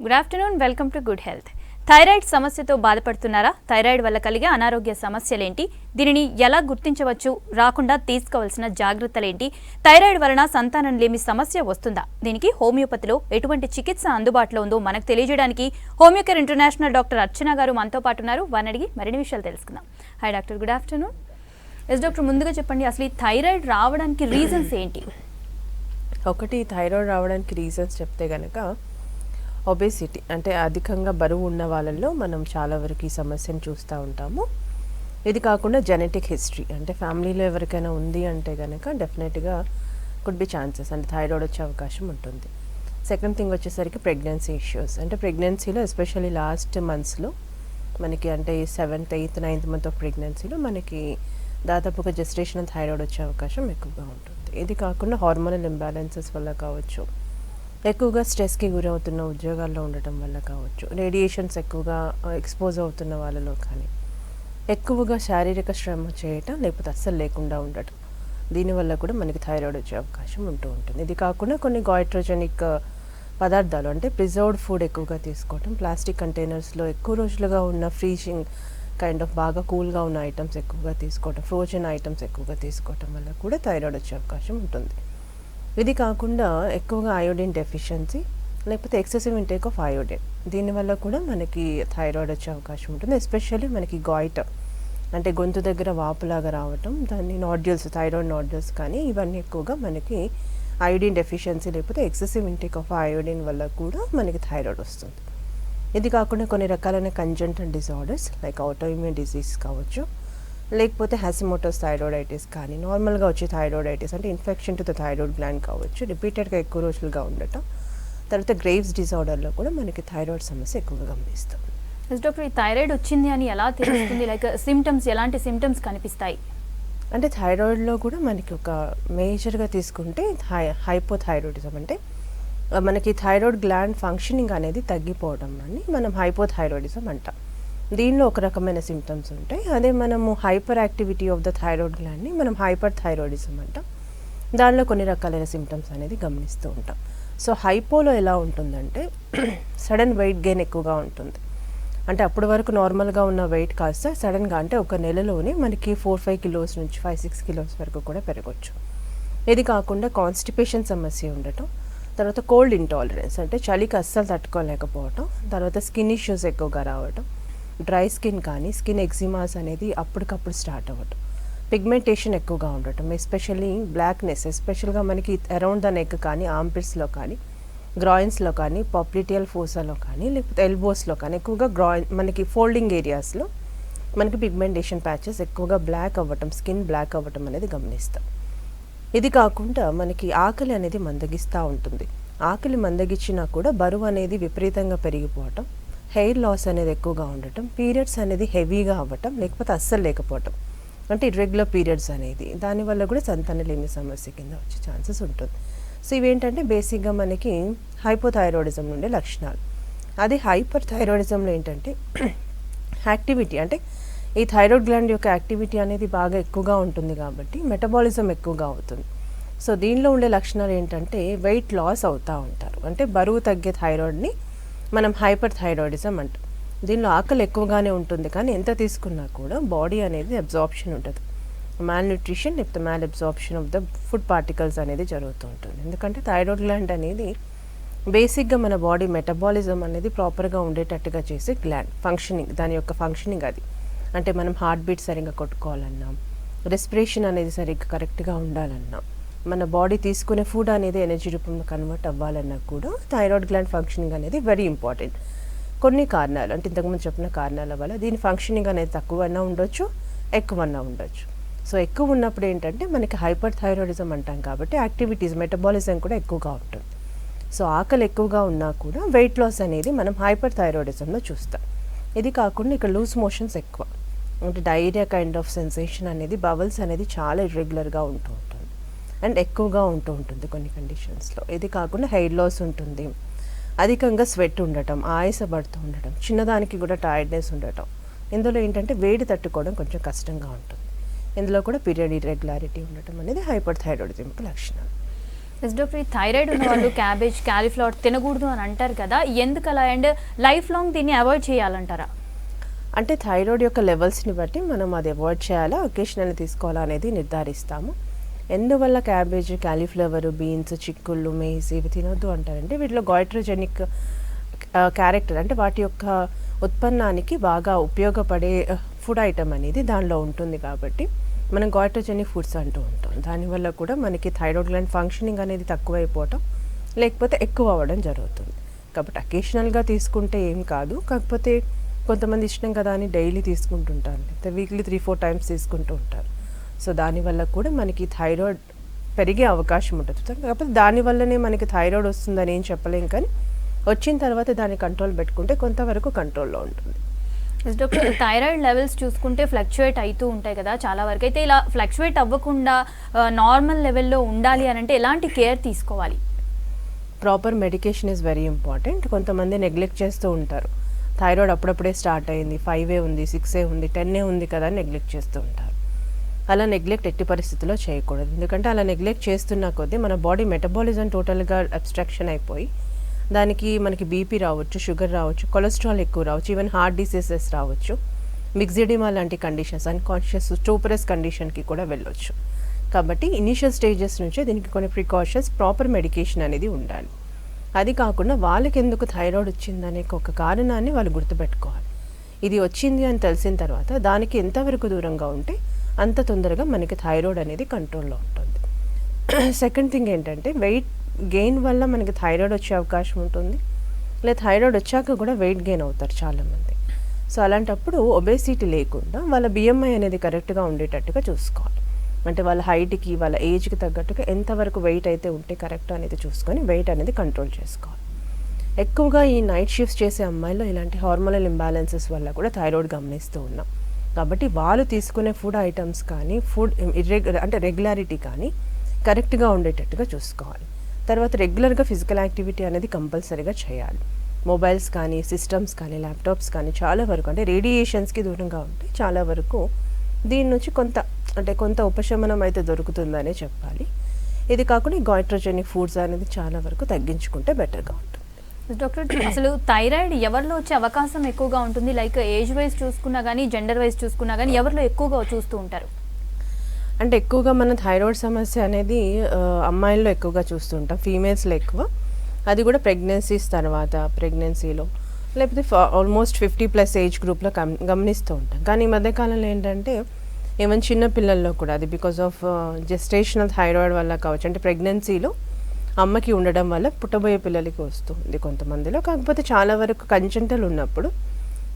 Good afternoon, welcome to good health. Thyroid సమస్యతో బాధపడుతున్నారా? Thyroid వల్ల కలిగే అనారోగ్య సమస్యలేంటి? దీనిని ఎలా గుర్తించవచ్చు? రాకుండా తీసుకోవాల్సిన జాగ్రత్తలేంటి? థైరాయిడ్ వలన సంతానం లేమి సమస్య వస్తుందా? దీనికి హోమియోపతిలో ఎటువంటి చికిత్స అందుబాటులో ఉందో మనకు తెలియజేయడానికి హోమియోకేర్ ఇంటర్నేషనల్ డాక్టర్ అర్చన గారు మనతో పాటు ఉన్నారు. వారిని అడిగి మరిన్ని విషయాలు తెలుసుకుందాం. Hi doctor, good afternoon. Yes doctor, ముందుగా చెప్పండి, అసలు ఈ థైరాయిడ్ రావడానికి రీజన్స్ ఏంటి? ఒకటి, థైరాయిడ్ రావడానికి రీజన్స్ చెప్తే కనుక ఒబేసిటీ, అంటే అధికంగా బరువు ఉన్న వాళ్ళల్లో మనం చాలా వరకు ఈ సమస్యను చూస్తూ ఉంటాము. ఇది కాకుండా జెనెటిక్ హిస్టరీ, అంటే ఫ్యామిలీలో ఎవరికైనా ఉంది అంటే కనుక డెఫినెట్గా కుడ్ బి ఛాన్సెస్, అంటే థైరాయిడ్ వచ్చే అవకాశం ఉంటుంది. సెకండ్ థింగ్ వచ్చేసరికి ప్రెగ్నెన్సీ ఇష్యూస్, అంటే ప్రెగ్నెన్సీలో ఎస్పెషల్లీ లాస్ట్ మంత్స్లో మనకి, అంటే 7th, 8th, 9th month of ప్రెగ్నెన్సీలో మనకి దాదాపుగా జెస్టేషనల్ థైరాయిడ్ వచ్చే అవకాశం ఎక్కువగా ఉంటుంది. ఇది కాకుండా హార్మోనల్ ఇంబ్యాలెన్సెస్ వల్ల కావచ్చు, ఎక్కువగా స్ట్రెస్కి గురవుతున్న ఉద్యోగాల్లో ఉండటం వల్ల కావచ్చు, రేడియేషన్స్ ఎక్కువగా ఎక్స్పోజ్ అవుతున్న వాళ్ళలో కానీ, ఎక్కువగా శారీరక శ్రమ చేయటం లేకపోతే అస్సలు లేకుండా ఉండటం, దీనివల్ల కూడా మనకి థైరాయిడ్ వచ్చే అవకాశం ఉంటుంది. ఇది కాకుండా కొన్ని గాయిట్రోజెనిక్ పదార్థాలు, అంటే ప్రిజర్వ్డ్ ఫుడ్ ఎక్కువగా తీసుకోవటం, ప్లాస్టిక్ కంటైనర్స్లో ఎక్కువ రోజులుగా ఉన్న ఫ్రీజింగ్ కైండ్ ఆఫ్ బాగా కూల్గా ఉన్న ఐటమ్స్ ఎక్కువగా తీసుకోవటం, ఫ్రోజన్ ఐటమ్స్ ఎక్కువగా తీసుకోవటం వల్ల కూడా థైరాయిడ్ వచ్చే అవకాశం ఉంటుంది. ఇది కాకుండా ఎక్కువగా అయోడిన్ డెఫిషియన్సీ లేకపోతే ఎక్సెసివ్ ఇంటేక్ ఆఫ్ అయోడిన్, దీనివల్ల కూడా మనకి థైరాయిడ్ వచ్చే అవకాశం ఉంటుంది. ఎస్పెషల్లీ మనకి గాయిటర్, అంటే గొంతు దగ్గర వాపులాగా రావటం, దాన్ని నాడ్యూల్స్, థైరాయిడ్ నాడ్యూల్స్ కానీ, ఇవన్నీ ఎక్కువగా మనకి అయోడిన్ డెఫిషియన్సీ లేకపోతే ఎక్సెసివ్ ఇంటేక్ ఆఫ్ అయోడిన్ వల్ల కూడా మనకి థైరాయిడ్ వస్తుంది. ఇది కాకుండా కొన్ని రకాలైన congenital disorders like autoimmune disease కావచ్చు, లేకపోతే హాసిమోటోస్ థైరాయిడైటిస్ కానీ, నార్మల్గా వచ్చే థైరాయిడైటిస్ అంటే infection to the thyroid gland కావచ్చు, రిపీటెడ్గా ఎక్కువ రోజులుగా ఉండటం, తర్వాత గ్రేవ్స్ డిజార్డర్లో కూడా మనకి థైరాయిడ్ సమస్య ఎక్కువగా గమనిస్తాం. డాక్టర్, ఈ థైరాయిడ్ వచ్చింది అని ఎలా తెలుస్తుంది? లైక్ సిమ్టమ్స్, ఎలాంటి సిమ్టమ్స్ కనిపిస్తాయి? అంటే థైరాయిడ్లో కూడా మనకి ఒక మేజర్గా తీసుకుంటే హైపోథైరాయిడిజం, అంటే మనకి థైరాయిడ్ గ్లాండ్ ఫంక్షనింగ్ అనేది తగ్గిపోవడం అని మనం హైపోథైరాయిడిజం అంటాం. దీనిలో ఒక రకమైన సిమ్టమ్స్ ఉంటాయి. అదే మనము hyperactivity of the thyroid గ్లాండ్ని మనం హైపర్ థైరాయిడిజం అంటాం. దానిలో కొన్ని రకాలైన సిమ్టమ్స్ అనేది గమనిస్తూ ఉంటాం. సో హైపోలో ఎలా ఉంటుందంటే సడన్ వెయిట్ గెయిన్ ఎక్కువగా ఉంటుంది, అంటే అప్పటి వరకు నార్మల్గా ఉన్న వెయిట్ కాస్త సడన్గా, అంటే ఒక నెలలోనే మనకి 4-5 కిలోస్ నుంచి 5-6 కిలోస్ వరకు కూడా పెరగవచ్చు. ఇది కాకుండా కాన్స్టిపేషన్ సమస్య ఉండటం, తర్వాత కోల్డ్ ఇంటాలరెన్స్, అంటే చలికి అస్సలు తట్టుకోలేకపోవటం, తర్వాత స్కిన్ ఇష్యూస్ ఎక్కువగా రావటం, డ్రై స్కిన్ కానీ, స్కిన్ ఎగ్జిమాస్ అనేది అప్పటికప్పుడు స్టార్ట్ అవ్వటం, పిగ్మెంటేషన్ ఎక్కువగా ఉండటం, ఎస్పెషల్లీ బ్లాక్నెస్, ఎస్పెషల్గా మనకి అరౌండ్ ద నెక్ కానీ, ఆర్మ్పిట్స్లో కానీ, గ్రాయిన్స్లో కానీ, పాప్లిటియల్ ఫోసాలో కానీ, లేకపోతే ఎల్బోస్లో కానీ, ఎక్కువగా మనకి ఫోల్డింగ్ ఏరియాస్లో మనకి పిగ్మెంటేషన్ ప్యాచెస్ ఎక్కువగా బ్లాక్ అవ్వటం, స్కిన్ బ్లాక్ అవ్వటం అనేది గమనిస్తాం. ఇది కాకుండా మనకి ఆకలి అనేది మందగిస్తూ ఉంటుంది. ఆకలి మందగించినా కూడా బరువు అనేది విపరీతంగా పెరిగిపోవటం, హెయిర్ లాస్ అనేది ఎక్కువగా ఉండటం, పీరియడ్స్ అనేది హెవీగా అవ్వటం లేకపోతే అస్సలు లేకపోవటం, అంటే ఇర్రెగ్యులర్ పీరియడ్స్ అనేది, దానివల్ల కూడా సంతానలేమి సమస్య కింద వచ్చే ఛాన్సెస్ ఉంటుంది. సో ఇవేంటంటే బేసిక్గా మనకి హైపోథైరాయిడిజం ఉండే లక్షణాలు. అది హైపర్ థైరాయిడిజంలో ఏంటంటే యాక్టివిటీ, అంటే ఈ థైరాయిడ్ గ్లాండ్ యొక్క యాక్టివిటీ అనేది బాగా ఎక్కువగా ఉంటుంది కాబట్టి మెటబాలిజం ఎక్కువగా అవుతుంది. సో దీనిలో ఉండే లక్షణాలు ఏంటంటే వెయిట్ లాస్ అవుతూ ఉంటారు, అంటే బరువు తగ్గే థైరాయిడ్ని మనం హైపర్ థైరాయిడిజం అంటాం. దీనిలో ఆకలి ఎక్కువగానే ఉంటుంది కానీ ఎంత తీసుకున్నా కూడా బాడీ అనేది అబ్జార్ప్షన్ ఉంటుంది, మాల్ న్యూట్రిషన్ లేకపోతే mall absorption of the food particles అనేది జరుగుతూ ఉంటుంది. ఎందుకంటే థైరాయిడ్ గ్లాండ్ అనేది బేసిక్గా మన బాడీ మెటబాలిజం అనేది ప్రాపర్గా ఉండేటట్టుగా చేసే గ్లాండ్ ఫంక్షనింగ్, దాని యొక్క ఫంక్షనింగ్ అది, అంటే మనం హార్ట్ బీట్ సరిగ్గా కొట్టుకోవాలన్నా, రెస్పిరేషన్ అనేది సరిగ్గా కరెక్ట్గా ఉండాలన్నా, మన బాడీ తీసుకునే ఫుడ్ అనేది ఎనర్జీ రూపంలో కన్వర్ట్ అవ్వాలన్నా కూడా థైరాయిడ్ గ్లాండ్ ఫంక్షనింగ్ అనేది వెరీ ఇంపార్టెంట్. కొన్ని కారణాలు, అంటే ఇంతకుముందు చెప్పిన కారణాల వల్ల దీని ఫంక్షనింగ్ అనేది తక్కువన్నా ఉండొచ్చు, ఎక్కువన్నా ఉండొచ్చు. సో ఎక్కువ ఉన్నప్పుడు ఏంటంటే మనకి హైపర్ థైరాయిడిజం అంటాం కాబట్టి యాక్టివిటీస్, మెటబాలిజం కూడా ఎక్కువగా ఉంటుంది. సో ఆకలి ఎక్కువగా ఉన్నా కూడా వెయిట్ లాస్ అనేది మనం హైపర్ థైరాయిడిజంలో చూస్తాం. ఇది కాకుండా ఇక్కడ లూజ్ మోషన్స్ ఎక్కువ, అంటే డైరియా కైండ్ ఆఫ్ సెన్సేషన్ అనేది, బబల్స్ అనేది చాలా ఇర్రెగ్యులర్గా ఉంటూ ఉంటుంది అండ్ ఎక్కువగా ఉంటూ ఉంటుంది కొన్ని కండిషన్స్లో. ఇది కాకుండా హెయిర్ లాస్ ఉంటుంది, అధికంగా స్వెట్ ఉండటం, ఆయాసపడుతూ ఉండటం, చిన్నదానికి కూడా టైర్డ్నెస్ ఉండటం. ఇందులో ఏంటంటే వేడి తట్టుకోవడం కొంచెం కష్టంగా ఉంటుంది. ఇందులో కూడా పీరియడ్ ఇర్రెగ్యులారిటీ ఉండటం అనేది హైపర్ థైరాయిడిజంకి లక్షణం. ఎస్ డాక్టర్, ఈ థైరాయిడ్ ఉన్న వాళ్ళు క్యాబేజ్, క్యాలీఫ్లవర్ తినకూడదు అని అంటారు కదా, ఎందుకు అలా? అండ్ లైఫ్ లాంగ్ దీన్ని అవాయిడ్ చేయాలంటారా? అంటే థైరాయిడ్ యొక్క లెవెల్స్ని బట్టి మనం అది అవాయిడ్ చేయాలా, ఒకేషనల్ తీసుకోవాలా అనేది నిర్ధారిస్తాము. ఎందువల్ల క్యాబేజ్, క్యాలీఫ్లవర్, బీన్స్, చిక్కుళ్ళు, మేజ్ ఇవి తినొద్దు అంటారంటే వీటిలో గాయిట్రోజెనిక్ క్యారెక్టర్ అంటే వాటి యొక్క ఉత్పన్నానికి బాగా ఉపయోగపడే ఫుడ్ ఐటమ్ అనేది దానిలో ఉంటుంది కాబట్టి మనం గాయిట్రోజెనిక్ ఫుడ్స్ అంటూ ఉంటాం. దానివల్ల కూడా మనకి థైరాయిడ్ గ్లాండ్ ఫంక్షనింగ్ అనేది తక్కువైపోవటం లేకపోతే ఎక్కువ అవ్వడం జరుగుతుంది. కాబట్టి అకేషనల్గా తీసుకుంటే ఏం కాదు, కాకపోతే కొంతమంది ఇష్టం కదా అని డైలీ తీసుకుంటుంటారు, లేకపోతే వీక్లీ 3-4 టైమ్స్ తీసుకుంటూ ఉంటారు. సో దానివల్ల కూడా మనకి థైరాయిడ్ పెరిగే అవకాశం ఉంటుంది. కాకపోతే దానివల్లనే మనకి థైరాయిడ్ వస్తుందని ఏం చెప్పలేం, కానీ వచ్చిన తర్వాత దాన్ని కంట్రోల్ పెట్టుకుంటే కొంతవరకు కంట్రోల్లో ఉంటుంది. డాక్టర్, థైరాయిడ్ లెవెల్స్ చూసుకుంటే ఫ్లక్చువేట్ అవుతూ ఉంటాయి కదా చాలా వరకు. అయితే ఇలా ఫ్లక్చువేట్ అవ్వకుండా నార్మల్ లెవెల్లో ఉండాలి అని అంటే ఎలాంటి కేర్ తీసుకోవాలి? Proper medication is very important. కొంతమంది నెగ్లెక్ట్ చేస్తూ ఉంటారు, థైరాయిడ్ అప్పుడప్పుడే స్టార్ట్ అయింది, 5 ఉంది, 6 ఉంది, 10 ఉంది కదా అని నెగ్లెక్ట్ చేస్తూ ఉంటారు. అలా నెగ్లెక్ట్ ఎట్టి పరిస్థితుల్లో చేయకూడదు. ఎందుకంటే అలా నెగ్లెక్ట్ చేస్తున్న కొద్దీ మన బాడీ మెటబాలిజం టోటల్గా అబ్స్ట్రాక్షన్ అయిపోయి దానికి మనకి బీపీ రావచ్చు, షుగర్ రావచ్చు, కొలెస్ట్రాల్ ఎక్కువ రావచ్చు, ఈవెన్ హార్ట్ డిసీజెస్ రావచ్చు, మిక్సిడిమా లాంటి కండిషన్స్, అన్కాన్షియస్ స్టూపరస్ కండిషన్కి కూడా వెళ్ళొచ్చు. కాబట్టి ఇనీషియల్ స్టేజెస్ నుంచే దీనికి కొన్ని ప్రికాషన్స్, ప్రాపర్ మెడికేషన్ అనేది ఉండాలి. అది కాకుండా వాళ్ళకి ఎందుకు థైరాయిడ్ వచ్చిందనే ఒక కారణాన్ని వాళ్ళు గుర్తుపెట్టుకోవాలి. ఇది వచ్చింది అని తెలిసిన తర్వాత దానికి ఎంతవరకు దూరంగా ఉంటే అంత తొందరగా మనకి థైరాయిడ్ అనేది కంట్రోల్లో ఉంటుంది. సెకండ్ థింగ్ ఏంటంటే వెయిట్ గెయిన్ వల్ల మనకి థైరాయిడ్ వచ్చే అవకాశం ఉంటుంది, లేదా థైరాయిడ్ వచ్చాక కూడా వెయిట్ గెయిన్ అవుతారు చాలామంది. సో అలాంటప్పుడు ఒబేసిటీ లేకుండా వాళ్ళ బిఎంఐ అనేది కరెక్ట్గా ఉండేటట్టుగా చూసుకోవాలి. అంటే వాళ్ళ హైట్కి, వాళ్ళ ఏజ్కి తగ్గట్టుగా ఎంతవరకు వెయిట్ అయితే ఉంటే కరెక్ట్ అనేది చూసుకొని వెయిట్ అనేది కంట్రోల్ చేసుకోవాలి. ఎక్కువగా ఈ నైట్ షిఫ్ట్స్ చేసే అమ్మాయిలో ఇలాంటి హార్మోనల్ ఇంబ్యాలెన్సెస్ వల్ల కూడా థైరాయిడ్ గమనిస్తూ ఉన్నాం. కాబట్టి వాళ్ళు తీసుకునే ఫుడ్ ఐటమ్స్ కానీ ఫుడ్ రెగ్యులారిటీ కానీ కరెక్ట్గా ఉండేటట్టుగా చూసుకోవాలి. తర్వాత రెగ్యులర్గా ఫిజికల్ యాక్టివిటీ అనేది కంపల్సరీగా చేయాలి. మొబైల్స్ కానీ, సిస్టమ్స్ కానీ, ల్యాప్టాప్స్ కానీ చాలా వరకు అంటే రేడియేషన్స్కి దూరంగా ఉంటే చాలా వరకు దీని నుంచి కొంత ఉపశమనం అయితే దొరుకుతుందనే చెప్పాలి. ఇది కాకుండా ఈ గాయిట్రోజెనిక్ ఫుడ్స్ అనేది చాలా వరకు తగ్గించుకుంటే బెటర్గా ఉంటుంది. డాక్టర్, అసలు థైరాయిడ్ ఎవరిలో వచ్చే అవకాశం ఎక్కువగా ఉంటుంది? లైక్ ఏజ్ వైజ్ చూసుకున్నా కానీ, జెండర్ వైజ్ చూసుకున్నా కానీ ఎవరిలో ఎక్కువగా చూస్తూ ఉంటారు? అంటే ఎక్కువగా మన థైరాయిడ్ సమస్య అనేది అమ్మాయిల్లో ఎక్కువగా చూస్తుంటాం, ఫీమేల్స్లో ఎక్కువ. అది కూడా ప్రెగ్నెన్సీస్ తర్వాత, ప్రెగ్నెన్సీలో లేకపోతే ఆల్మోస్ట్ 50+ ఏజ్ గ్రూప్లో గమనిస్తూ ఉంటాం. కానీ ఈ మధ్యకాలంలో ఏంటంటే ఏమైనా చిన్న పిల్లల్లో కూడా అది బికాస్ ఆఫ్ జెస్టేషనల్ థైరాయిడ్ వల్ల కావచ్చు, అంటే ప్రెగ్నెన్సీలో అమ్మకి ఉండడం వల్ల పుట్టబోయే పిల్లలకి వస్తుంది కొంతమందిలో. కాకపోతే చాలా వరకు కంజెంటల్ ఉన్నప్పుడు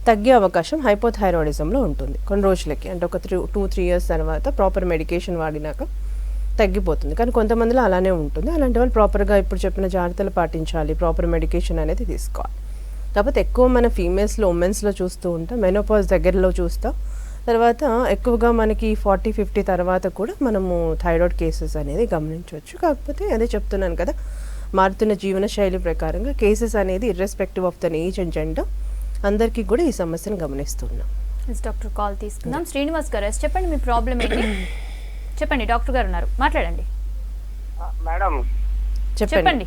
తగ్గే అవకాశం హైపోథైరాయిడిజంలో ఉంటుంది కొన్ని రోజులకి, అంటే ఒక 2-3 ఇయర్స్ తర్వాత ప్రాపర్ మెడికేషన్ వాడినాక తగ్గిపోతుంది. కానీ కొంతమందిలో అలానే ఉంటుంది. అలాంటి వాళ్ళు ప్రాపర్గా ఇప్పుడు చెప్పిన జాగ్రత్తలు పాటించాలి, ప్రాపర్ మెడికేషన్ అనేది తీసుకోవాలి. కాకపోతే ఎక్కువ మన ఫీమేల్స్లో, ఉమెన్స్లో చూస్తూ ఉంటాం, మెనోపాజ్ దగ్గరలో చూస్తాం. తర్వాత ఎక్కువగా మనకి 40-50 తర్వాత కూడా మనము థైరాయిడ్ కేసెస్ అనేది గమనించవచ్చు. కాకపోతే అదే చెప్తున్నాను కదా, మారుతున్న జీవనశైలి ప్రకారంగా కేసెస్ అనేది irrespective of the age and gender అందరికీ కూడా ఈ సమస్యను గమనిస్తున్నాం. డాక్టర్ కాల్ తీసుకుందాం. శ్రీనివాస్ గారు, చెప్పండి మీ ప్రాబ్లం ఏంటి? చెప్పండి, డాక్టర్ గారు ఉన్నారు, మాట్లాడండి. మేడం చెప్పండి.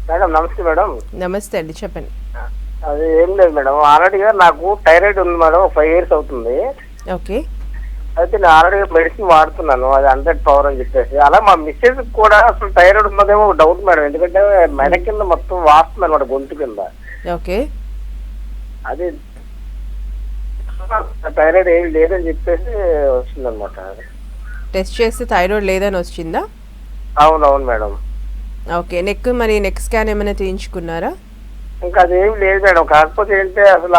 మేడం నమస్తే. మేడం నమస్తే అండి, చెప్పండి. అది ఏం లేదు మేడం, ఆల్రెడీగా నాకు థైరాయిడ్ ఉంది మేడం, 5 years అవుతుంది. ఓకే. అయితే నేను ఆల్రెడీ మెడిసిన్ వాడుతున్నాను, అది 100 పవర్ అని చెప్పేసి. అలా మా మిస్సెస్ కూడా అసలు థైరాయిడ్ ఉన్నదేమో డౌట్ మేడం, ఎందుకంటే మెడ కింద మొత్తం వాస్తుంది అనమాట, గొంతు కింద. ఓకే. అది థైరాయిడ్ ఏమి లేదని చెప్పేసి వచ్చింది అనమాట. టెస్ట్ చేస్తే థైరాయిడ్ లేదని వచ్చిందా? అవునవును మేడం. ఓకే. నెక్ స్కాన్ ఏమైనా తీయించుకున్నారా? ఇంకా అదేం లేదు మేడం. కాకపోతే ఏంటంటే అసలు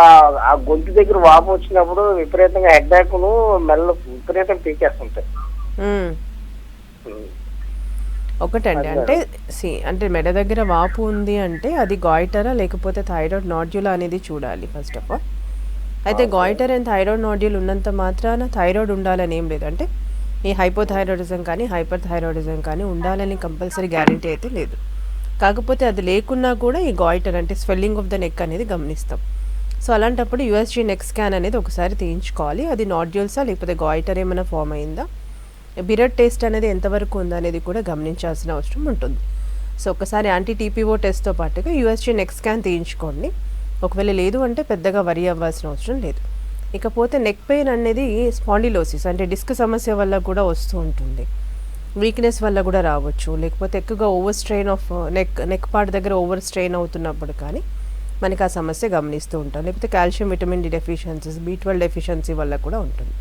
ఆ గొంతు దగ్గర వాపు వచ్చినప్పుడు విపరీతంగా హెడ్ బ్యాక్ను మెల్ల విపరీతంగా పీకేస్తుంటాయి. ఒకటండి, అంటే మెడ దగ్గర వాపు ఉంది అంటే అది గాయిటరా లేకపోతే థైరాయిడ్ నాడ్యూల్ అనేది చూడాలి ఫస్ట్ ఆఫ్ ఆల్. అయితే గాయిటర్ అండ్ థైరాయిడ్ నాడ్యూల్ ఉన్నంత మాత్రాన థైరాయిడ్ ఉండాలని ఏం లేదు. అంటే ఈ హైపోథైరాయిడిజం కానీ హైపర్ థైరాయిడిజం కానీ ఉండాలని కంపల్సరీ గ్యారంటీ అయితే లేదు. కాకపోతే అది లేకున్నా కూడా ఈ గాయిటర్ అంటే స్వెల్లింగ్ ఆఫ్ ద నెక్ అనేది గమనిస్తాం. సో అలాంటప్పుడు యూఎస్జీ నెక్ స్కాన్ అనేది ఒకసారి తీయించుకోవాలి. అది నాడ్యూల్సా లేకపోతే గాయిటర్ ఏమైనా ఫామ్ అయిందా, బిరడ్ టేస్ట్ అనేది ఎంతవరకు ఉందనేది కూడా గమనించాల్సిన అవసరం ఉంటుంది. సో ఒకసారి యాంటీ టీపీఓ టెస్ట్తో పాటుగా యూఎస్జీ నెక్ స్కాన్ తీయించుకోండి. ఒకవేళ లేదు అంటే పెద్దగా వరి అవ్వాల్సిన అవసరం లేదు. ఇకపోతే నెక్ పెయిన్ అనేది స్పాండిలోసిస్ అంటే డిస్క్ సమస్య వల్ల కూడా వస్తూ ఉంటుంది. వీక్నెస్ వల్ల కూడా రావచ్చు, లేకపోతే ఎక్కువగా over strain of neck part దగ్గర ఓవర్ స్ట్రెయిన్ అవుతున్నప్పుడు కానీ మనకి ఆ సమస్య గమనిస్తూ ఉంటాం. లేకపోతే calcium vitamin D deficiencies, B12 deficiency వల్ల కూడా ఉంటుంది.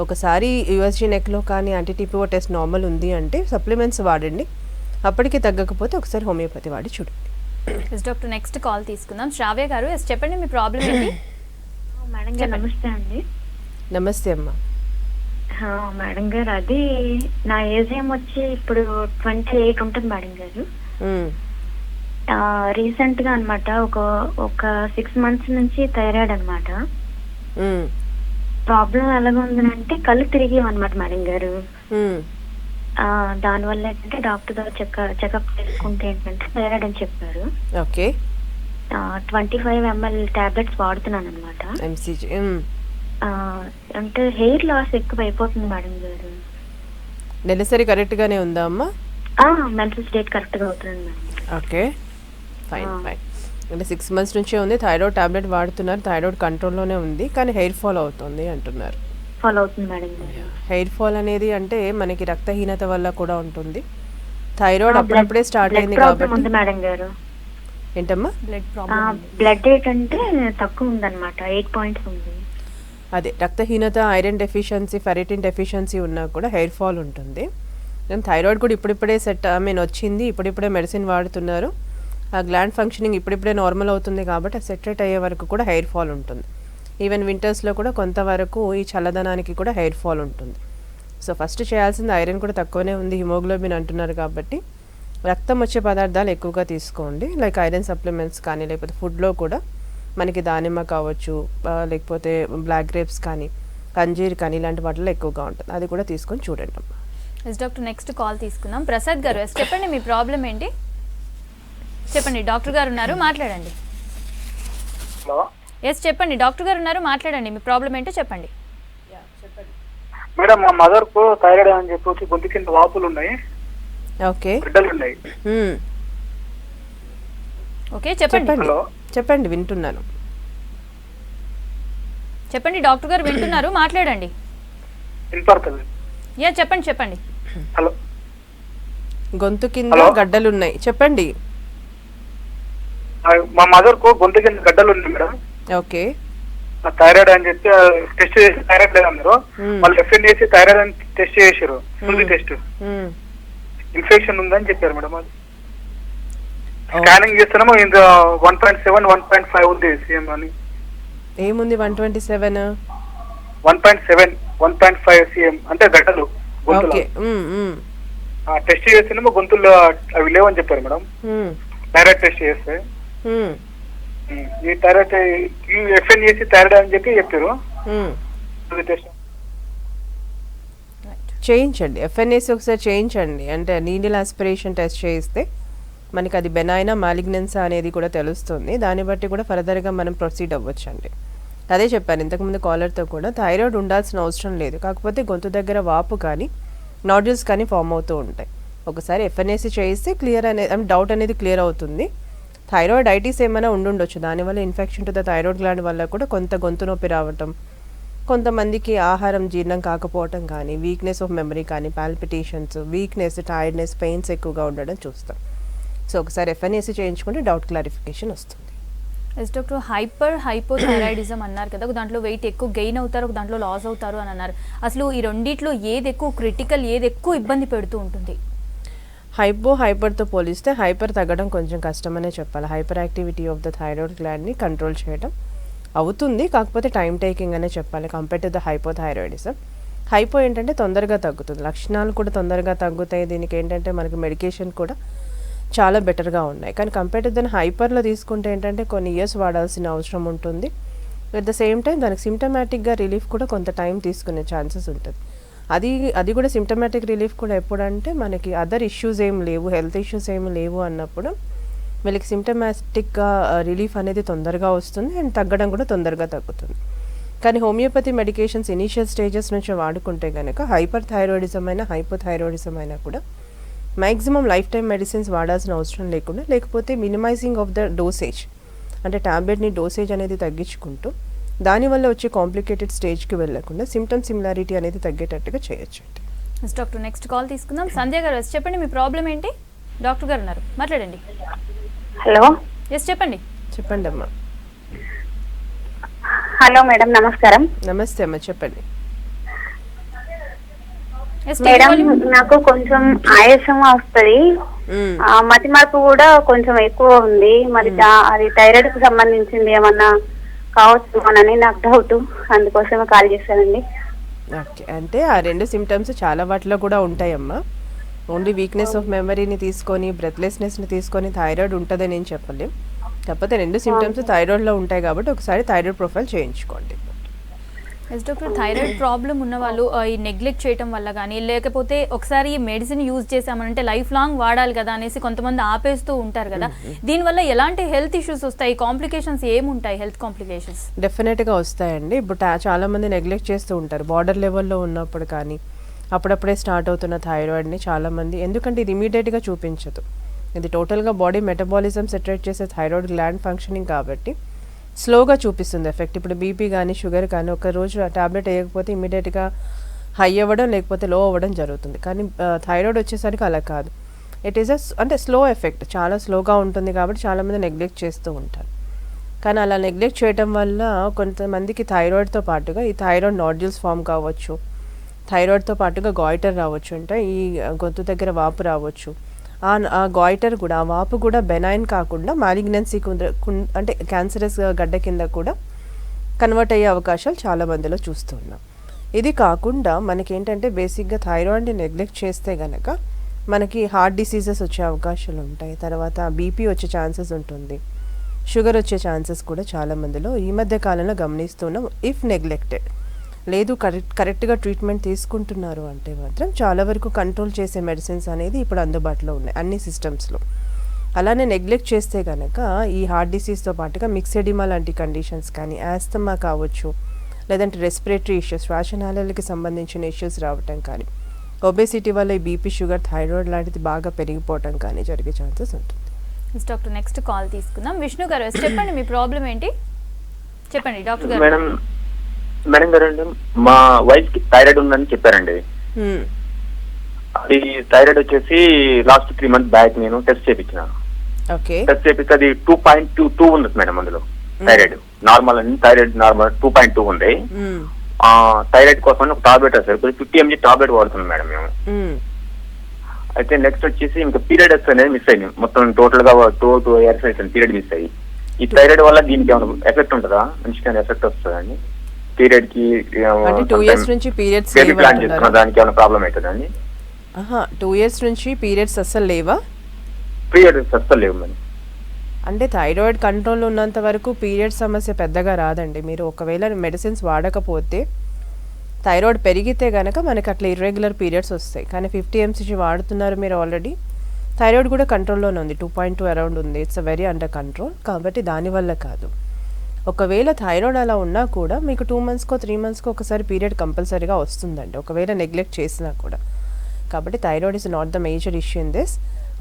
ఒకసారి యూఎస్జీ నెక్లో కానీ యాంటీటీపీఓ టెస్ట్ నార్మల్ ఉంది అంటే సప్లిమెంట్స్ వాడండి. అప్పటికి తగ్గకపోతే ఒకసారి హోమియోపతి వాడి చూడండి. ఎస్ డాక్టర్, నెక్స్ట్ కాల్ తీసుకుందాం. శ్రావ్య గారు, ఎస్ చెప్పండి మీ ప్రాబ్లం ఏంటి? మేడం గారు నమస్తే అండి. నమస్తే అమ్మా. మేడం గారు, అది నా ఏజ్ వచ్చి ఇప్పుడు 28 ఉంటుంది మేడం గారు. రీసెంట్ గా అనమాట ఒక 6 months నుంచి థైరాయిడ్ అనమాట. ప్రాబ్లం ఎలాగ ఉందంటే కళ్ళు తిరిగి అనమాట మేడం గారు. దానివల్ల ఏంటంటే డాక్టర్ దగ్గర చెకప్ చేసుకుంటే ఏంటంటే థైరాయిడ్ అని చెప్పారు. ఓకే. 25 ml టాబ్లెట్స్ వాడుతున్నాను అనమాట. అంటే హెయిర్ లాస్ ఎక్కువ అయిపోతుంది మేడం గారు. నెలసరి కరెక్ట్ గానే ఉందా అమ్మా? మెన్సెస్ డేట్ కరెక్ట్ గా అవుతుంది మేడం. Okay, fine. అంటే 6 months నుంచే ఉంది. థైరాయిడ్ టాబ్లెట్ వాడుతున్నారు, థైరాయిడ్ కంట్రోల్లోనే ఉంది, కానీ హెయిర్ ఫాల్ అవుతుంది అంటున్నారు. ఫాలో అవుతుంది మేడం. హెయిర్ ఫాల్ అనేది అంటే మనకి రక్తహీనత వల్ల కూడా ఉంటుంది. థైరాయిడ్ అప్పుడప్పుడే స్టార్ట్ అయింది కాబట్టి మేడం గారు. ఏంటమ్మా? బ్లడ్ రేట్ అంటే తక్కువ ఉందన్నమాట, 8 points ఉంది. అదే రక్తహీనత, ఐరన్ డెఫిషియన్సీ, ఫెరిటిన్ డెఫిషియన్సీ ఉన్నా కూడా హెయిర్ ఫాల్ ఉంటుంది. నేను థైరాయిడ్ కూడా ఇప్పుడిప్పుడే వచ్చింది, ఇప్పుడిప్పుడే మెడిసిన్ వాడుతున్నారు. ఆ గ్లాండ్ ఫంక్షనింగ్ ఇప్పుడిప్పుడే నార్మల్ అవుతుంది కాబట్టి సెటరేట్ అయ్యే వరకు కూడా హెయిర్ ఫాల్ ఉంటుంది. ఈవెన్ వింటర్స్లో కూడా కొంతవరకు ఈ చల్లదనానికి కూడా హెయిర్ ఫాల్ ఉంటుంది. సో ఫస్ట్ చేయాల్సింది, ఐరన్ కూడా తక్కువనే ఉంది, హిమోగ్లోబిన్ అంటున్నారు కాబట్టి రక్తం వచ్చే పదార్థాలు ఎక్కువగా తీసుకోండి. లైక్ ఐరన్ సప్లిమెంట్స్ కానీ, లేకపోతే ఫుడ్లో కూడా మనకి దానిమ్మ కావచ్చు, లేకపోతే బ్లాక్ గ్రేప్స్ కానీ, అంజీర్ కానీ, ఇలాంటి వాటిలో ఎక్కువగా ఉంటుంది. అది కూడా తీసుకొని చూడండి అమ్మా. ఎస్ డాక్టర్, నెక్స్ట్ కాల్ తీసుకుందాం. ప్రసాద్ గారు, ఎస్ చెప్పండి మీ ప్రాబ్లం ఏంటి? చెప్పండి, డాక్టర్ గారు ఉన్నారు, మాట్లాడండి. హలో. ఎస్ చెప్పండి, డాక్టర్ గారు ఉన్నారు, మాట్లాడండి. మీ ప్రాబ్లం ఏంటో చెప్పండి. మేడం, మా మదర్ కు థైరాయిడ్ అని చెప్పి గొంతు కింద వాపులు ఉన్నాయి. ఓకే, బిడ్డలు ఉన్నాయి. ఓకే చెప్పండి. చెప్పండి, వింటున్నాను. చెప్పండి, డాక్టర్ గారు వింటున్నారు, మాట్లాడండి. వినపడుతుంది. యా చెప్పండి. హలో. గొంతు కింద గడ్డలు ఉన్నాయి, చెప్పండి. మా మదర్ కు గొంతు కింద గడ్డలు ఉన్నాయి మేడం. ఓకే. థైరాయిడ్ అని చెప్పి టెస్ట్ చేసి థైరాయిడ్ లేదన్నారు. వాళ్ళు FN చేసి థైరాయిడ్ అని టెస్ట్ చేసారు, టెస్ట్ ఇన్ఫెక్షన్ ఉందని చెప్పారు మేడం. అది స్కానింగ్ చేస్తున్నాము, ఇంత 1.7 1.5 ఉంది సేమ్ అని. ఏముంది 127? 1.7 1.5 cm అంటే గడ్డలు గొంతులో. టెస్ట్ చేస్తున్నాము, గొంతుల్లో అవి లేవని చెప్పారు మేడం. థైరాయిడ్ టెస్ట్ చేస్తే ఈ థైరాయిడ్ FN చేసి థైరాయిడ్ అని చెప్పారు. చేయించండి, FNAC ఒకసారి చేయించండి. అంటే నీడిల్ ఆస్పిరేషన్ టెస్ట్ చేయిస్తే మనకి అది బెనాయినా మాలిగ్నెన్సా అనేది కూడా తెలుస్తుంది. దాన్ని బట్టి కూడా ఫర్దర్గా మనం ప్రొసీడ్ అవ్వచ్చండి. అదే చెప్పాను ఇంతకుముందు కాలర్తో కూడా, థైరాయిడ్ ఉండాల్సిన అవసరం లేదు, కాకపోతే గొంతు దగ్గర వాపు కానీ నాడ్యూల్స్ కానీ ఫామ్ అవుతూ ఉంటాయి. ఒకసారి FNAC చేయిస్తే క్లియర్ అనేది డౌట్ అనేది క్లియర్ అవుతుంది. థైరాయిడ్ ఐటీస్ ఏమైనా ఉండుండొచ్చు, దానివల్ల infection to the thyroid gland వల్ల కూడా కొంత గొంతు నొప్పి రావటం, కొంతమందికి ఆహారం జీర్ణం కాకపోవటం కానీ, వీక్నెస్ ఆఫ్ మెమరీ కానీ, పాల్పిటేషన్స్, వీక్నెస్, టైర్డ్నెస్, పెయిన్స్ ఎక్కువగా ఉండడం చూస్తాం. సో ఒకసారి FNAC చేయించుకుంటే డౌట్ క్లారిఫికేషన్ వస్తుంది. ఎస్ డాక్టర్, హైపోథైరాయిడిజం అన్నారు కదా, ఒక దాంట్లో వెయిట్ ఎక్కువ గెయిన్ అవుతారు, ఒక దాంట్లో లాస్ అవుతారు అని అన్నారు. అసలు ఈ రెండిట్లో ఏది ఎక్కువ క్రిటికల్, ఏది ఎక్కువ ఇబ్బంది పెడుతూ ఉంటుంది? హైపర్తో పోలిస్తే హైపర్ తగ్గడం కొంచెం కష్టమనే చెప్పాలి. Hyperactivity of the thyroid గ్లాండ్ని కంట్రోల్ చేయడం అవుతుంది, కాకపోతే టైం టేకింగ్ అనే చెప్పాలి compare to the hypothyroidism. Hypo ఏంటంటే తొందరగా తగ్గుతుంది, లక్షణాలు కూడా తొందరగా తగ్గుతాయి. దీనికి ఏంటంటే మనకి మెడికేషన్ కూడా చాలా బెటర్గా ఉన్నాయి. కానీ కంపేర్ టు దాన్ని హైపర్లో తీసుకుంటే ఏంటంటే కొన్ని ఇయర్స్ వాడాల్సిన అవసరం ఉంటుంది. అట్ ద సేమ్ టైం దానికి సిమ్టమాటిక్గా రిలీఫ్ కూడా కొంత టైం తీసుకునే ఛాన్సెస్ ఉంటుంది. అది కూడా సిమ్టమాటిక్ రిలీఫ్ కూడా ఎప్పుడంటే మనకి అదర్ ఇష్యూస్ ఏం లేవు, హెల్త్ ఇష్యూస్ ఏమి లేవు అన్నప్పుడు వీళ్ళకి సిమ్టమాటిక్గా రిలీఫ్ అనేది తొందరగా వస్తుంది అండ్ తగ్గడం కూడా తొందరగా తగ్గుతుంది. కానీ హోమియోపతి మెడికేషన్స్ ఇనీషియల్ స్టేజెస్ నుంచి వాడుకుంటే కనుక హైపర్ థైరాయిడిజం అయినా హైపోథైరాయిడిజం అయినా కూడా మ్యాక్సిమం లైఫ్ టైం మెడిసిన్స్ వాడాల్సిన అవసరం లేకుండా, లేకపోతే మినిమైజింగ్ ఆఫ్ ద డోసేజ్ అంటే ట్యాబ్లెట్ని డోసేజ్ అనేది తగ్గించుకుంటూ దానివల్ల వచ్చే కాంప్లికేటెడ్ స్టేజ్కి వెళ్ళకుండా సిమ్టమ్ సిమిలారిటీ అనేది తగ్గేటట్టుగా చేయొచ్చు. డాక్టర్ నెక్స్ట్ కాల్ తీసుకుందాం. సంధ్య గారు చెప్పండి, మీ ప్రాబ్లం ఏంటి? డాక్టర్ గారు ఉన్నారు, మాట్లాడండి. హలో, చెప్పండి. చెప్పండి అమ్మా. హలో మేడం, నమస్కారం. నమస్తే అమ్మా, చెప్పండి. మేడం, నాకు కొంచెం ఆయాసం వస్తుంది, మతి మార్పు కూడా కొంచెం ఎక్కువ ఉంది. మరి అది థైరాయిడ్ కి సంబంధించింది ఏమన్నా కావచ్చు అని నాకు డౌట్, అందుకోసమే కాల్ చేశానండి. ఓకే, అంటే ఆ రెండు సిమ్టమ్స్ చాలా వాటిలో కూడా ఉంటాయమ్మా. ఓన్లీ వీక్నెస్ ఆఫ్ మెమరీని తీసుకొని బ్రెత్లెస్నెస్ని తీసుకొని థైరాయిడ్ ఉంటుందని నేను చెప్పలేం. కాకపోతే రెండు సిమ్టమ్స్ థైరాయిడ్లో ఉంటాయి కాబట్టి ఒకసారి థైరాయిడ్ ప్రొఫైల్ చేయించుకోండి. డాక్టర్, థైరాయిడ్ ప్రాబ్లం ఉన్న వాళ్ళు ఈ నెగ్లెక్ట్ చేయడం వల్ల కానీ, లేకపోతే ఒకసారి ఈ మెడిసిన్ యూజ్ చేసామంటే లైఫ్ లాంగ్ వాడాలి కదా అనేసి కొంతమంది ఆపేస్తూ ఉంటారు కదా, దీనివల్ల ఎలాంటి హెల్త్ ఇష్యూస్ వస్తాయి? కాంప్లికేషన్స్ ఏముంటాయి? హెల్త్ కాంప్లికేషన్స్ డెఫినెట్గా వస్తాయండి. ఇప్పుడు చాలామంది నెగ్లెక్ట్ చేస్తూ ఉంటారు బార్డర్ లెవెల్లో ఉన్నప్పుడు కానీ, అప్పుడప్పుడే స్టార్ట్ అవుతున్న థైరాయిడ్ని చాలామంది, ఎందుకంటే ఇది ఇమీడియట్గా చూపించదు, ఇది టోటల్గా బాడీ మెటబాలిజం సెటరేట్ చేసే థైరాయిడ్ గ్లాండ్ ఫంక్షనింగ్ కాబట్టి స్లోగా చూపిస్తుంది ఎఫెక్ట్. ఇప్పుడు బీపీ కానీ షుగర్ కానీ ఒక రోజు ఆ ట్యాబ్లెట్ వేయకపోతే ఇమీడియట్గా హై అవ్వడం లేకపోతే లో అవ్వడం జరుగుతుంది. కానీ థైరాయిడ్ వచ్చేసరికి అలా కాదు, ఇట్ ఈస్ అంటే స్లో ఎఫెక్ట్, చాలా స్లోగా ఉంటుంది కాబట్టి చాలామంది నెగ్లెక్ట్ చేస్తూ ఉంటారు. కానీ అలా నెగ్లెక్ట్ చేయడం వల్ల కొంతమందికి థైరాయిడ్తో పాటుగా ఈ థైరాయిడ్ నాడ్యూల్స్ ఫామ్ కావచ్చు, థైరాయిడ్తో పాటుగా గాయిటర్ రావచ్చు, అంటే ఈ గొంతు దగ్గర వాపు రావచ్చు. ఆ గాయిటర్ కూడా, ఆ వాపు కూడా బెనైన్ కాకుండా మాలిగ్నెన్సీ అంటే క్యాన్సరస్ గడ్డ కింద కూడా కన్వర్ట్ అయ్యే అవకాశాలు చాలా మందిలో చూస్తున్నాం. ఇది కాకుండా మనకేంటంటే బేసిక్గా థైరాయిడ్ని నెగ్లెక్ట్ చేస్తే గనక మనకి హార్ట్ డిసీజెస్ వచ్చే అవకాశాలు ఉంటాయి, తర్వాత బీపీ వచ్చే ఛాన్సెస్ ఉంటుంది, షుగర్ వచ్చే ఛాన్సెస్ కూడా చాలా మందిలో ఈ మధ్య కాలంలో గమనిస్తున్నాం. ఇఫ్ నెగ్లెక్టెడ్, లేదు కరెక్ట్గా ట్రీట్మెంట్ తీసుకుంటున్నారు అంటే మాత్రం చాలా వరకు కంట్రోల్ చేసే మెడిసిన్స్ అనేది ఇప్పుడు అందుబాటులో ఉన్నాయి అన్ని సిస్టమ్స్లో. అలానే నెగ్లెక్ట్ చేస్తే కనుక ఈ హార్ట్ డిసీజ్తో పాటుగా మిక్సెడిమా లాంటి కండిషన్స్ కానీ, ఆస్తమా కావచ్చు, లేదంటే రెస్పిరేటరీ ఇష్యూస్, శ్వాసనాళాలకి సంబంధించిన ఇష్యూస్ రావటం కానీ, ఒబేసిటీ వల్ల ఈ బీపీ షుగర్ థైరాయిడ్ లాంటిది బాగా పెరిగిపోవటం కానీ జరిగే ఛాన్సెస్ ఉంటుంది. డాక్టర్ నెక్స్ట్ కాల్ తీసుకుందాం. విష్ణు గారు చెప్పండి, మీ ప్రాబ్లం ఏంటి? చెప్పండి డాక్టర్ గారు. మేడం గారు, మా వైఫ్ కి థైరాయిడ్ ఉందని చెప్పారండి. అది థైరాయిడ్ వచ్చేసి లాస్ట్ 3 months బ్యాక్ నేను టెస్ట్ చేయించిన. టెస్ట్ చేపిస్తే అది 2.22 ఉంది మేడం. అందులో థైరాయిడ్ నార్మల్ అని, థైరాయిడ్ నార్మల్ 2.2 ఉంది. థైరాయిడ్ కోసం ఒక టాబ్లెట్ వస్తుంది, 50 mg టాబ్లెట్ వాడుతున్నాం మేడం మేము. అయితే నెక్స్ట్ వచ్చేసి ఇంకా పీరియడ్స్ అనేది మిస్ అయింది, మొత్తం టోటల్ గా 2 years అవుతుంది పీరియడ్ మిస్ అయ్యి. ఈ థైరాయిడ్ వల్ల దీనికి ఏమైనా ఎఫెక్ట్ ఉంటుందా? మంచిగా ఎఫెక్ట్ వస్తుందండి పీరియడ్ కి? 2 years నుంచి పీరియడ్స్ దానికి ఏమైనా ప్రాబ్లం అవుతుందండి? 2 years నుంచి పీరియడ్స్ అస్సలు లేవా? పీరియడ్స్ అస్సలు లేవు మేడం. అంటే థైరాయిడ్ కంట్రోల్లో ఉన్నంత వరకు పీరియడ్ సమస్య పెద్దగా రాదండి. మీరు ఒకవేళ మెడిసిన్స్ వాడకపోతే థైరాయిడ్ పెరిగితే కనుక మనకి అట్లా ఇర్రెగ్యులర్ పీరియడ్స్ వస్తాయి. కానీ 50 mg వాడుతున్నారు మీరు ఆల్రెడీ, థైరాయిడ్ కూడా కంట్రోల్లోనే ఉంది, 2.2 అరౌండ్ ఉంది, ఇట్స్ వెరీ అండర్ కంట్రోల్. కాబట్టి దానివల్ల కాదు. ఒకవేళ థైరాయిడ్ అలా ఉన్నా కూడా మీకు 2 monthsకో 3 monthsకో ఒకసారి పీరియడ్ కంపల్సరీగా వస్తుందండి, ఒకవేళ నెగ్లెక్ట్ చేసినా కూడా. కాబట్టి thyroid is not the major issue in this.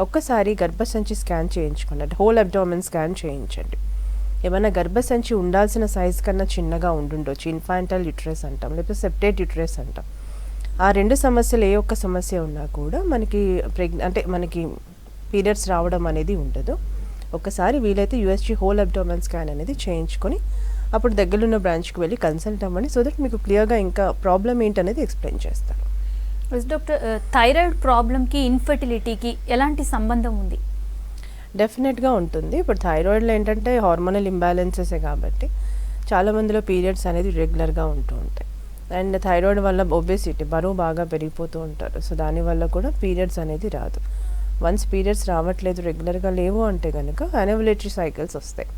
ఒక్కసారి గర్భసంచి స్కాన్ చేయించుకోండి, అంటే హోల్ అబ్డామిన్ స్కాన్ చేయించండి. ఏమైనా గర్భసంచి ఉండాల్సిన సైజ్ కన్నా చిన్నగా ఉండుండొచ్చు, ఇన్ఫాంటల్ యుట్రస్ అంటాం, లేకపోతే సెప్టేట్ యుట్రస్ అంటాం. ఆ రెండు సమస్యలు ఏ ఒక్క సమస్య ఉన్నా కూడా మనకి అంటే మనకి పీరియడ్స్ రావడం అనేది ఉండదు. ఒకసారి వీలైతే యూఎస్జీ హోల్ అబ్డామిన్ స్కాన్ అనేది చేయించుకొని అప్పుడు దగ్గరలో బ్రాంచ్కి వెళ్ళి కన్సల్ట్ అవ్వండి, సో దట్ మీకు క్లియర్గా ఇంకా ప్రాబ్లం ఏంటనేది ఎక్స్ప్లెయిన్ చేస్తాను. డాక్టర్, థైరాయిడ్ ప్రాబ్లంకి ఇన్ఫర్టిలిటీకి ఎలాంటి సంబంధం ఉంది? డెఫినెట్గా ఉంటుంది. ఇప్పుడు థైరాయిడ్లో ఏంటంటే హార్మోనల్ ఇంబ్యాలెన్సెసే కాబట్టి చాలామందిలో పీరియడ్స్ అనేది రెగ్యులర్గా ఉంటూ ఉంటాయి. అండ్ థైరాయిడ్ వల్ల ఒబేసిటీ, బరువు బాగా పెరిగిపోతూ ఉంటారు, సో దానివల్ల కూడా పీరియడ్స్ అనేది రాదు. వన్స్ పీరియడ్స్ రావట్లేదు, రెగ్యులర్గా లేవు అంటే కనుక యానోవులేటరీ సైకిల్స్ వస్తాయి,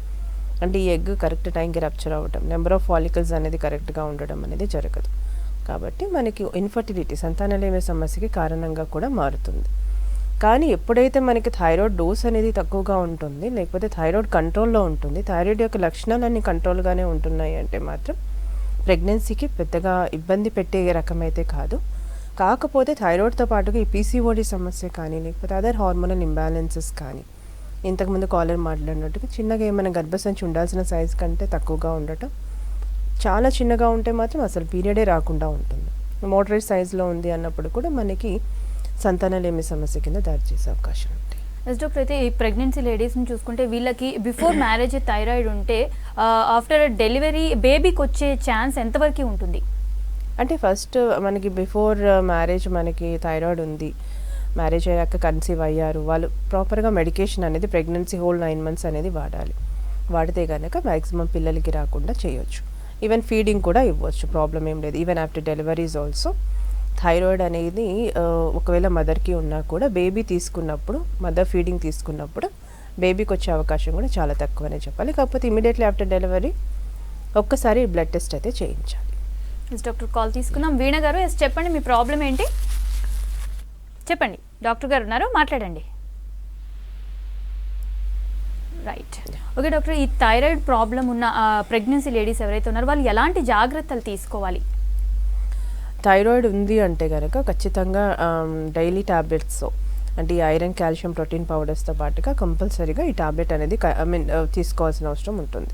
అంటే ఈ ఎగ్ కరెక్ట్ టైంకి రప్చర్ అవ్వడం, నెంబర్ ఆఫ్ ఫాలికల్స్ అనేది కరెక్ట్గా ఉండడం అనేది జరగదు. కాబట్టి మనకి ఇన్ఫర్టిలిటీ, సంతానలేమి సమస్యకి కారణంగా కూడా మారుతుంది. కానీ ఎప్పుడైతే మనకి థైరాయిడ్ డోస్ అనేది తక్కువగా ఉంటుంది, లేకపోతే థైరాయిడ్ కంట్రోల్లో ఉంటుంది, థైరాయిడ్ యొక్క లక్షణాలన్నీ కంట్రోల్గానే ఉంటున్నాయి అంటే మాత్రం ప్రెగ్నెన్సీకి పెద్దగా ఇబ్బంది పెట్టే రకమైతే కాదు. కాకపోతే థైరాయిడ్తో పాటుగా ఈ పీసీఓడి సమస్య కానీ లేకపోతే అదర్ హార్మోనల్ ఇంబ్యాలెన్సెస్ కానీ ఇంతకుముందు కాలర్ మాట్లాడినట్టుగా చిన్నగా ఏమైనా గర్భసంచి ఉండాల్సిన సైజ్ కంటే తక్కువగా ఉండటం, చాలా చిన్నగా ఉంటే మాత్రం అసలు పీరియడే రాకుండా ఉంటుంది. మోడరేట్ సైజులో ఉంది అన్నప్పుడు కూడా మనకి సంతానలేమి సమస్య కింద దారి చేసే అవకాశం ఉంది. ఎస్ డాక్టర్, అయితే ఈ ప్రెగ్నెన్సీ లేడీస్ని చూసుకుంటే వీళ్ళకి బిఫోర్ మ్యారేజ్ థైరాయిడ్ ఉంటే ఆఫ్టర్ డెలివరీ బేబీకి వచ్చే ఛాన్స్ ఎంతవరకు ఉంటుంది? అంటే ఫస్ట్ మనకి బిఫోర్ మ్యారేజ్ మనకి థైరాయిడ్ ఉంది, మ్యారేజ్ అయ్యాక కన్సీవ్ అయ్యారు, వాళ్ళు ప్రాపర్గా మెడికేషన్ అనేది ప్రెగ్నెన్సీ హోల్ 9 months అనేది వాడాలి. వాడితే కనుక మ్యాక్సిమం పిల్లలకి రాకుండా చేయొచ్చు. ఈవెన్ ఫీడింగ్ కూడా ఇవ్వచ్చు, ప్రాబ్లం ఏం లేదు. Even after deliveries also thyroid అనేది ఒకవేళ మదర్కి ఉన్నా కూడా బేబీ తీసుకున్నప్పుడు, మదర్ ఫీడింగ్ తీసుకున్నప్పుడు బేబీకి వచ్చే అవకాశం కూడా చాలా తక్కువనే చెప్పాలి. కాకపోతే ఇమీడియట్లీ ఆఫ్టర్ డెలివరీ ఒక్కసారి బ్లడ్ టెస్ట్ అయితే చేయించాలి. ఎస్ డాక్టర్, కాల్ తీసుకుందాం. వీణ గారు, ఎస్ చెప్పండి, మీ ప్రాబ్లం ఏంటి? చెప్పండి, డాక్టర్ గారు ఉన్నారు, మాట్లాడండి. రైట్, ఓకే డాక్టర్, ఈ థైరాయిడ్ ప్రాబ్లం ఉన్న ప్రెగ్నెన్సీ లేడీస్ ఎవరైతే ఉన్నారో వాళ్ళు ఎలాంటి జాగ్రత్తలు తీసుకోవాలి? థైరాయిడ్ ఉంది అంటే కనుక ఖచ్చితంగా డైలీ ట్యాబ్లెట్స్, అంటే ఈ ఐరన్, కాల్షియం, ప్రోటీన్ పౌడర్స్తో పాటుగా కంపల్సరీగా ఈ ట్యాబ్లెట్ అనేది తీసుకోవాల్సిన అవసరం ఉంటుంది.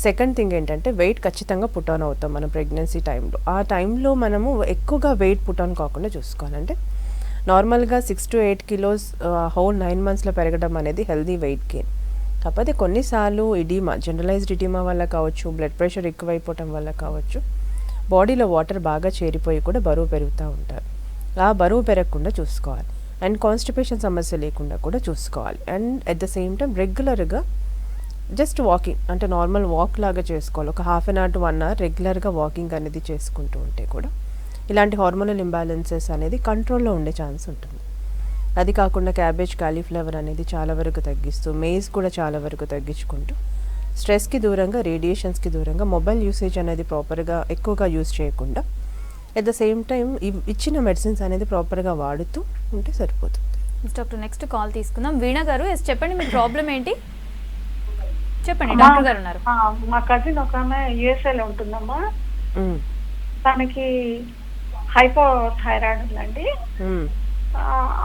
సెకండ్ థింగ్ ఏంటంటే వెయిట్ ఖచ్చితంగా పుట్ ఆన్ అవుతాం మనం ప్రెగ్నెన్సీ టైంలో. ఆ టైంలో మనము ఎక్కువగా వెయిట్ పుట్ ఆన్ కాకుండా చూసుకోవాలంటే నార్మల్గా 6 to 8 kilos హోల్ 9 monthsలో పెరగడం అనేది హెల్దీ వెయిట్ గెయిన్. కాకపోతే కొన్నిసార్లు ఇడీమా, జనరలైజ్డ్ ఇడీమా వల్ల కావచ్చు, బ్లడ్ ప్రెషర్ ఎక్కువైపోవటం వల్ల కావచ్చు, బాడీలో వాటర్ బాగా చేరిపోయి కూడా బరువు పెరుగుతూ ఉంటారు. ఆ బరువు పెరగకుండా చూసుకోవాలి. అండ్ కాన్స్టిపేషన్ సమస్య లేకుండా కూడా చూసుకోవాలి. And at the same time రెగ్యులర్గా జస్ట్ వాకింగ్, అంటే నార్మల్ వాక్ లాగా చేసుకోవాలి. ఒక 1/2 hour to 1 hour రెగ్యులర్గా వాకింగ్ అనేది చేసుకుంటూ ఉంటే కూడా ఇలాంటి హార్మోనల్ ఇంబ్యాలెన్సెస్ అనేది కంట్రోల్లో ఉండే ఛాన్స్ ఉంటుంది. అది కాకుండా క్యాబేజ్, కాలీఫ్లవర్ అనేది చాలా వరకు తగ్గిస్తూ, మేజ్ కూడా చాలా వరకు తగ్గించుకుంటూ, స్ట్రెస్కి దూరంగా, రేడియేషన్స్కి దూరంగా, మొబైల్ యూసేజ్ అనేది ప్రాపర్గా ఎక్కువగా యూజ్ చేయకుండా, అట్ ద సేమ్ టైం ఇచ్చిన మెడిసిన్స్ అనేది ప్రాపర్గా వాడుతూ ఉంటే సరిపోతుంది. డాక్టర్, నెక్స్ట్ కాల్ తీసుకుందాం. వీణ గారు, ఎస్ చెప్పండి, మీ ప్రాబ్లం ఏంటి? చెప్పండి, డాక్టర్ గారు ఉన్నారు. మా కజిన్ ఒక ఆమె యుఎస్ఏలో ఉంటుందమ్మా, తనకి హైపోథైరాయిడ్ ఉందండి.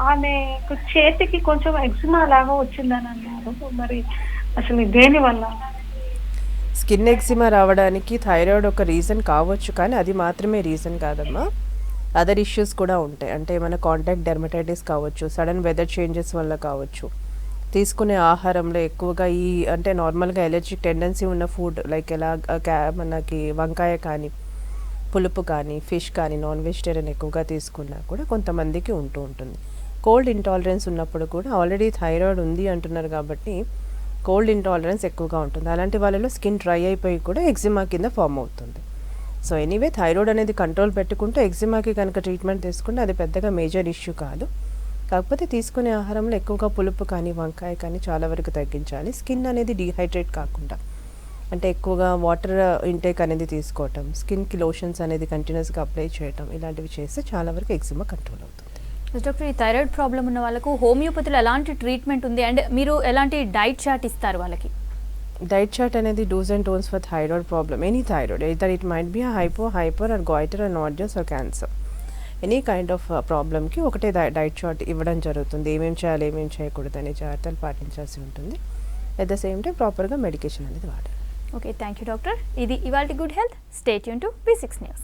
ఆమెకు చేతికి కొంచెం ఎగ్జిమా లాగా వచ్చిందని అన్నారు. మరి అసలు దేని వల్ల? స్కిన్ ఎగ్జిమా రావడానికి థైరాయిడ్ ఒక రీజన్ కావచ్చు, కానీ అది మాత్రమే రీజన్ కాదమ్మా. అదర్ ఇష్యూస్ కూడా ఉంటాయి. అంటే మన కాంటాక్ట్ డెర్మటైటిస్ కావచ్చు, సడన్ వెదర్ చేంజెస్ వల్ల కావచ్చు, తీసుకునే ఆహారంలో ఎక్కువగా ఈ అంటే నార్మల్గా ఎలర్జిక్ టెండెన్సీ ఉన్న ఫుడ్ లైక్ ఎలా మనకి వంకాయ కానీ, పులుపు కానీ, ఫిష్ కానీ, నాన్ వెజిటేరియన్ ఎక్కువగా తీసుకున్నా కూడా కొంతమందికి ఉంటూ ఉంటుంది. కోల్డ్ ఇంటాలరెన్స్ ఉన్నప్పుడు కూడా ఆల్రెడీ థైరాయిడ్ ఉంది అంటున్నారు కాబట్టి కోల్డ్ ఇంటాలరెన్స్ ఎక్కువగా ఉంటుంది. అలాంటి వాళ్ళలో స్కిన్ డ్రై అయిపోయి కూడా ఎగ్జిమా కింద ఫామ్ అవుతుంది. సో ఎనీవే థైరాయిడ్ అనేది కంట్రోల్ పెట్టుకుంటే ఎగ్జిమాకి కనుక ట్రీట్మెంట్ తీసుకుంటే అది పెద్దగా మేజర్ ఇష్యూ కాదు. కాకపోతే తీసుకునే ఆహారంలో ఎక్కువగా పులుపు కానీ, వంకాయ కానీ చాలా వరకు తగ్గించాలి. స్కిన్ అనేది డీహైడ్రేట్ కాకుండా, అంటే ఎక్కువగా వాటర్ ఇంటేక్ అనేది తీసుకోవటం, స్కిన్కి లోషన్స్ అనేది కంటిన్యూస్గా అప్లై చేయటం, ఇలాంటివి చేస్తే చాలా వరకు ఎగ్జిమా కంట్రోల్ అవుతుంది. డాక్టర్, ఈ థైరాయిడ్ ప్రాబ్లం ఉన్న వాళ్ళకు హోమియోపతిలో ఎలాంటి ట్రీట్మెంట్ ఉంది అండ్ మీరు ఎలాంటి డైట్ చార్ట్ ఇస్తారు వాళ్ళకి? డైట్ చార్ట్ అనేది dos and don'ts for thyroid problem, any thyroid, either it might be a hyper or goiter or nodules or cancer, any kind of ప్రాబ్లమ్కి ఒకటే డైట్ చార్ట్ ఇవ్వడం జరుగుతుంది. ఏమేమి చేయాలి, ఏమేమి చేయకూడదు అనే జాగ్రత్తలు పాటించాల్సి ఉంటుంది. అట్ ద సేమ్ టైం ప్రాపర్గా మెడికేషన్ అనేది వాడాలి. Okay, thank you doctor. ఇది ఇవాల్టి good health. Stay tune to V6 News.